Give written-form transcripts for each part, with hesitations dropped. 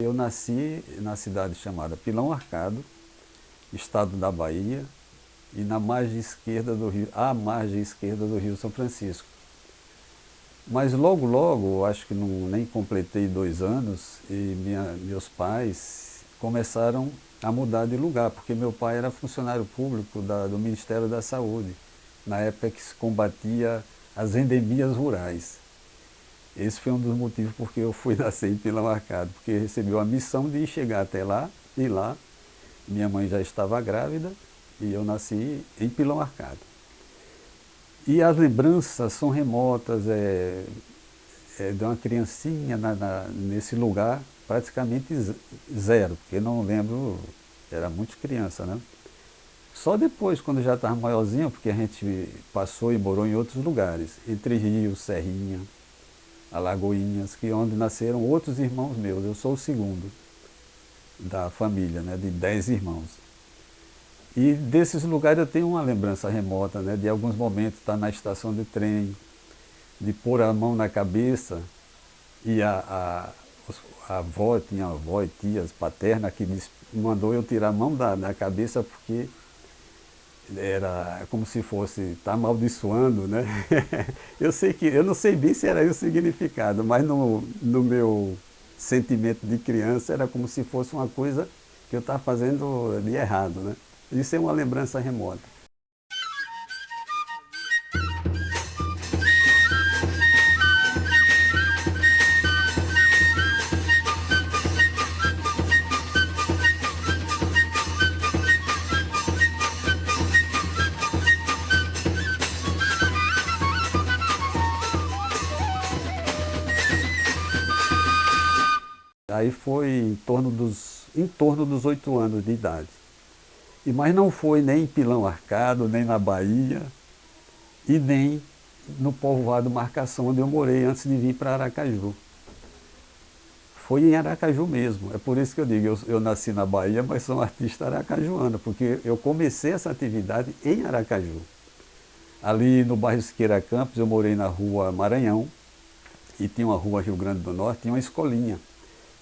Eu nasci na cidade chamada Pilão Arcado, estado da Bahia, e na margem esquerda do rio, à margem esquerda do Rio São Francisco. Mas logo, logo, acho que não, nem completei 2 anos, e meus pais começaram a mudar de lugar, porque meu pai era funcionário público do Ministério da Saúde, na época que se combatia as endemias rurais. Esse foi um dos motivos porque eu fui nascer em Pilão Arcado, porque recebi a missão de chegar até lá, e lá minha mãe já estava grávida, e eu nasci em Pilão Arcado. E as lembranças são remotas, de uma criancinha nesse lugar, praticamente zero, porque não lembro, era muito criança, né? Só depois, quando já estava maiorzinho, porque a gente passou e morou em outros lugares, Entre Rios, Serrinha, Alagoinhas, que onde nasceram outros irmãos meus. Eu sou o segundo da família, né, de 10 irmãos. E desses lugares eu tenho uma lembrança remota, né, de alguns momentos estar na estação de trem, de pôr a mão na cabeça, e a avó, tinha avó e tias paterna que mandou eu tirar a mão da cabeça porque era como se fosse estar amaldiçoando, né? Eu não sei bem se era esse o significado, mas no meu sentimento de criança era como se fosse uma coisa que eu estava fazendo de errado, né? Isso é uma lembrança remota. Aí foi em torno dos 8 anos de idade. Mas não foi nem em Pilão Arcado, nem na Bahia, e nem no povoado Marcação, onde eu morei antes de vir para Aracaju. Foi em Aracaju mesmo. É por isso que eu digo, eu nasci na Bahia, mas sou um artista aracajuano, porque eu comecei essa atividade em Aracaju. Ali no bairro Siqueira Campos, eu morei na rua Maranhão, e tinha uma rua Rio Grande do Norte, tinha uma escolinha.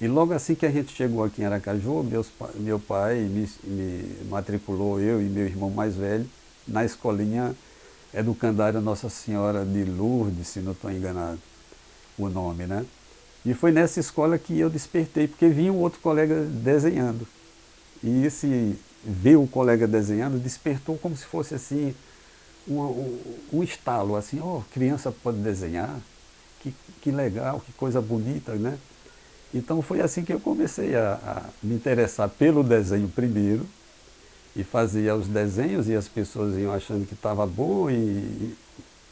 E logo assim que a gente chegou aqui em Aracaju, meu pai me matriculou, eu e meu irmão mais velho, na escolinha educandária Nossa Senhora de Lourdes, se não estou enganado o nome, né? E foi nessa escola que eu despertei, porque vinha um outro colega desenhando. E esse ver o colega desenhando despertou como se fosse assim, um estalo, assim, oh, criança pode desenhar, que legal, que coisa bonita, né? Então foi assim que eu comecei a me interessar pelo desenho primeiro, e fazia os desenhos e as pessoas iam achando que estava bom e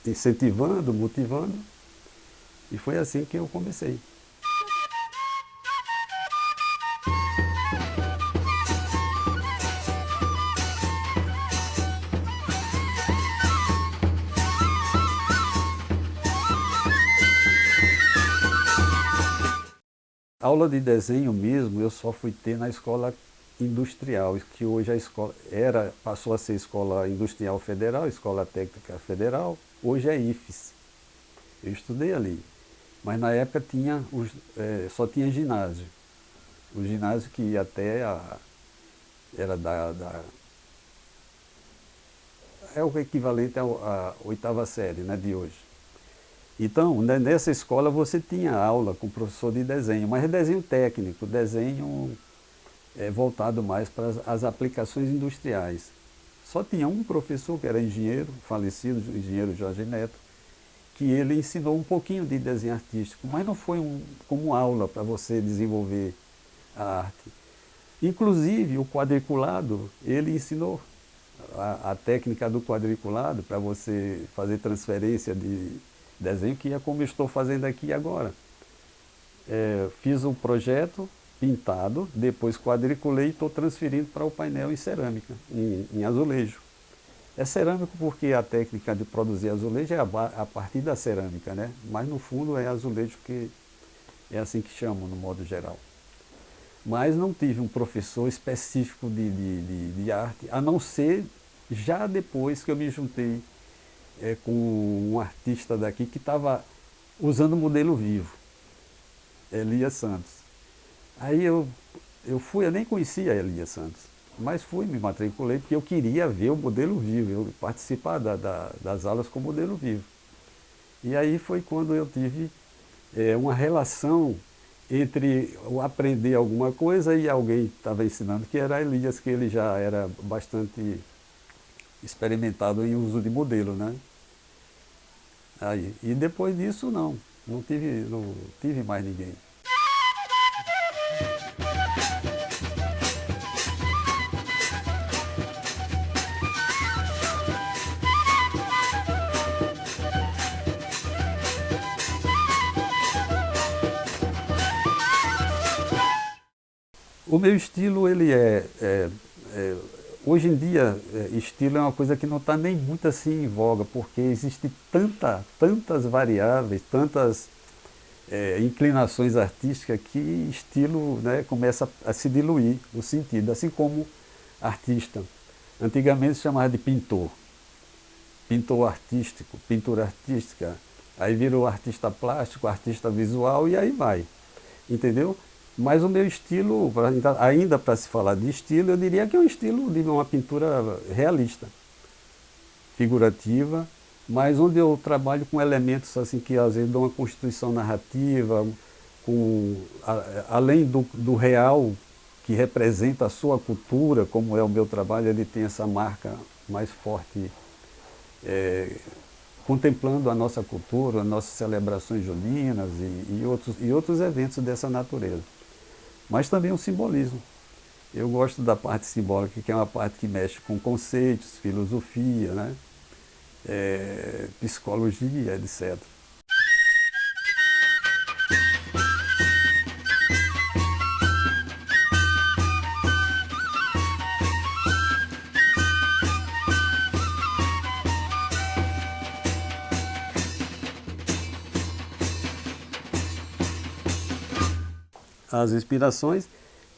incentivando, motivando, e foi assim que eu comecei. Aula de desenho mesmo eu só fui ter na escola industrial, que hoje a escola passou a ser Escola Industrial Federal, Escola Técnica Federal, hoje é IFES. Eu estudei ali, mas na época só tinha ginásio. O ginásio que ia era é o equivalente à oitava série, né, de hoje. Então, né, nessa escola você tinha aula com o professor de desenho, mas desenho técnico, desenho voltado mais para as aplicações industriais. Só tinha um professor que era engenheiro, falecido, o engenheiro Jorge Neto, que ele ensinou um pouquinho de desenho artístico, mas não foi como aula para você desenvolver a arte. Inclusive, o quadriculado, ele ensinou a técnica do quadriculado para você fazer transferência de desenho, que é como eu estou fazendo aqui agora. Fiz um projeto pintado, depois quadriculei e estou transferindo para o painel em cerâmica, em azulejo. É cerâmico porque a técnica de produzir azulejo é a partir da cerâmica, né? Mas no fundo é azulejo, que é assim que chamam no modo geral. Mas não tive um professor específico de arte, a não ser já depois que eu me juntei com um artista daqui que estava usando modelo vivo, Elias Santos. Aí eu fui, eu nem conhecia a Elias Santos, mas fui, me matriculei porque eu queria ver o modelo vivo, eu participar das aulas com o modelo vivo. E aí foi quando eu tive uma relação entre o aprender alguma coisa e alguém estava ensinando, que era Elias, que ele já era bastante experimentado em uso de modelo, né? Aí, e depois disso não tive mais ninguém. O meu estilo, ele hoje em dia, estilo é uma coisa que não está nem muito assim em voga, porque existe tantas variáveis, tantas inclinações artísticas que estilo, né, começa a se diluir o sentido, assim como artista. Antigamente se chamava de pintor artístico, pintura artística, aí virou artista plástico, artista visual e aí vai, entendeu? Mas o meu estilo, ainda para se falar de estilo, eu diria que é um estilo de uma pintura realista, figurativa, mas onde eu trabalho com elementos assim que às vezes dão uma constituição narrativa, além do real que representa a sua cultura, como é o meu trabalho, ele tem essa marca mais forte, contemplando a nossa cultura, as nossas celebrações juninas e outros eventos dessa natureza. Mas também um simbolismo. Eu gosto da parte simbólica, que é uma parte que mexe com conceitos, filosofia, né? Psicologia, etc. As inspirações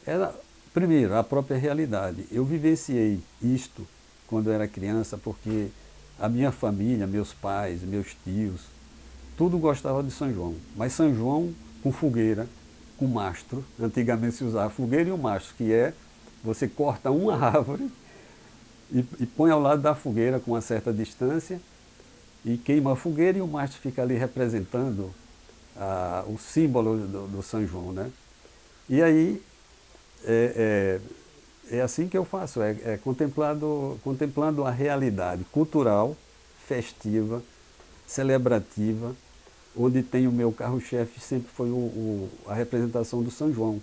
era, primeiro, a própria realidade. Eu vivenciei isto quando eu era criança porque a minha família, meus pais, meus tios, tudo gostava de São João. Mas São João com fogueira, com mastro. Antigamente se usava fogueira e o mastro, que é você corta uma árvore e põe ao lado da fogueira com uma certa distância e queima a fogueira e o mastro fica ali representando o símbolo do São João, né? E aí é assim que eu faço, contemplando a realidade cultural, festiva, celebrativa, onde tem o meu carro-chefe sempre foi a representação do São João.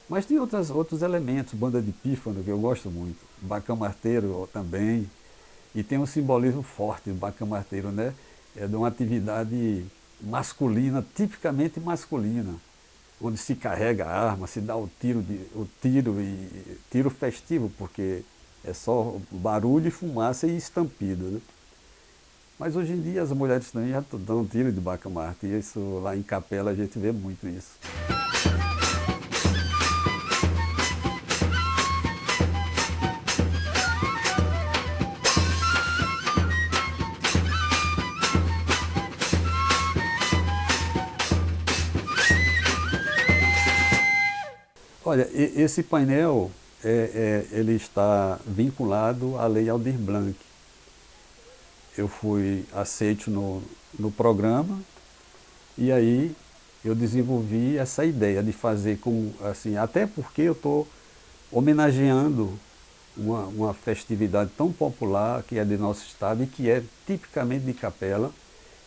Mas tem outros elementos, banda de pífano, que eu gosto muito, bacamarteiro também, e tem um simbolismo forte do bacamarteiro, né? É de uma atividade masculina, tipicamente masculina, onde se carrega a arma, se dá o tiro festivo, porque é só barulho, fumaça e estampido, né? Mas hoje em dia as mulheres também já dão tiro de bacamarte, e isso lá em Capela a gente vê muito isso. Olha, esse painel, ele está vinculado à Lei Aldir Blanc. Eu fui aceito no programa e aí eu desenvolvi essa ideia de fazer assim, até porque eu estou homenageando uma festividade tão popular que é de nosso estado e que é tipicamente de Capela,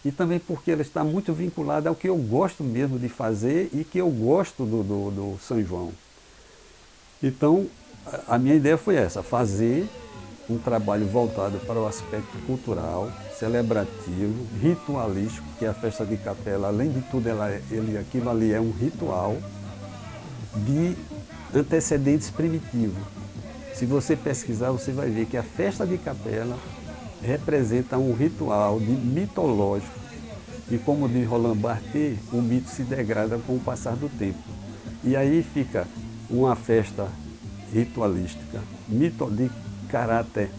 e também porque ela está muito vinculada ao que eu gosto mesmo de fazer e que eu gosto do São João. Então, a minha ideia foi essa, fazer um trabalho voltado para o aspecto cultural, celebrativo, ritualístico, que a festa de Capela, além de tudo, aquilo ali é um ritual de antecedentes primitivos. Se você pesquisar, você vai ver que a festa de Capela representa um ritual mitológico. E como diz Roland Barthes, o mito se degrada com o passar do tempo. E aí fica uma festa ritualística, de caráter,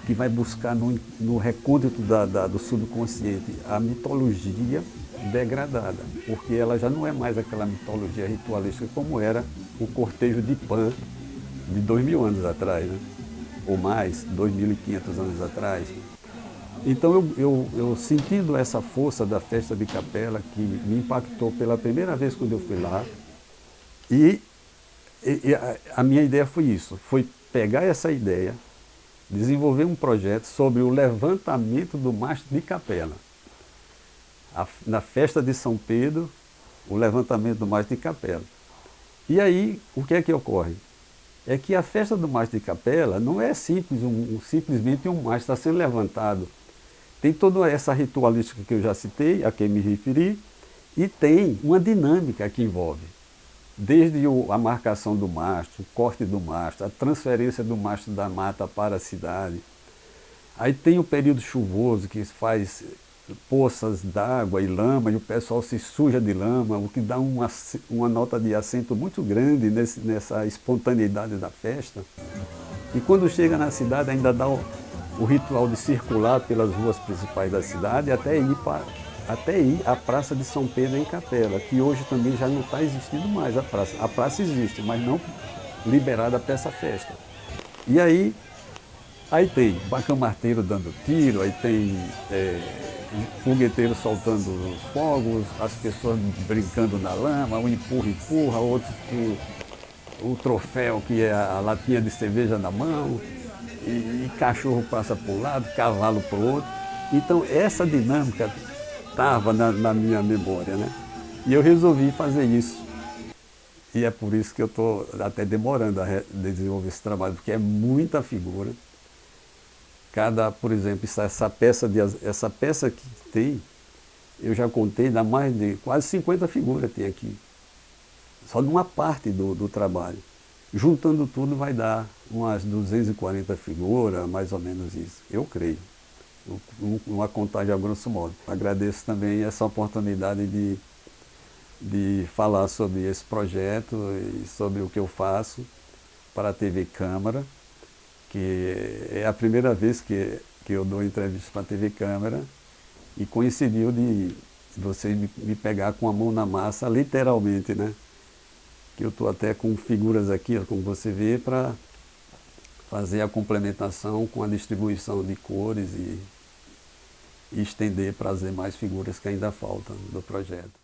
que vai buscar no recôndito do subconsciente a mitologia degradada, porque ela já não é mais aquela mitologia ritualística como era o cortejo de Pan de 2000 anos atrás, né? Ou mais, 2500 anos atrás. Então eu sentindo essa força da festa de capela, que me impactou pela primeira vez quando eu fui lá, e a minha ideia foi isso, foi pegar essa ideia, desenvolver um projeto sobre o levantamento do mastro de capela. Na festa de São Pedro, o levantamento do mastro de capela. E aí, o que é que ocorre? É que a festa do mastro de capela não é simples, simplesmente um mastro está sendo levantado. Tem toda essa ritualística que eu já citei, a quem me referi, e tem uma dinâmica que envolve. Desde a marcação do mastro, o corte do mastro, a transferência do mastro da mata para a cidade. Aí tem o período chuvoso, que faz poças d'água e lama, e o pessoal se suja de lama, o que dá uma nota de acento muito grande nessa espontaneidade da festa. E quando chega na cidade ainda dá o ritual de circular pelas ruas principais da cidade até ir à Praça de São Pedro em Capela, que hoje também já não está existindo mais a praça. A praça existe, mas não liberada para essa festa. E aí tem bacamarteiro dando tiro, aí tem fogueteiro soltando os fogos, as pessoas brincando na lama, um empurra, outros com o troféu que é a latinha de cerveja na mão, e cachorro passa para um lado, cavalo para o outro. Então essa dinâmica estava na minha memória, né? E eu resolvi fazer isso. E é por isso que eu estou até demorando a desenvolver esse trabalho, porque é muita figura. Por exemplo, essa peça que tem, eu já contei, dá mais de quase 50 figuras tem aqui. Só numa parte do trabalho. Juntando tudo vai dar umas 240 figuras, mais ou menos isso, eu creio. Uma contagem a grosso modo. Agradeço também essa oportunidade de falar sobre esse projeto e sobre o que eu faço para a TV Câmara, que é a primeira vez que eu dou entrevista para a TV Câmara, e coincidiu de vocês me pegar com a mão na massa, literalmente, né? Que eu estou até com figuras aqui, ó, como você vê, para fazer a complementação com a distribuição de cores e estender para as demais figuras que ainda faltam do projeto.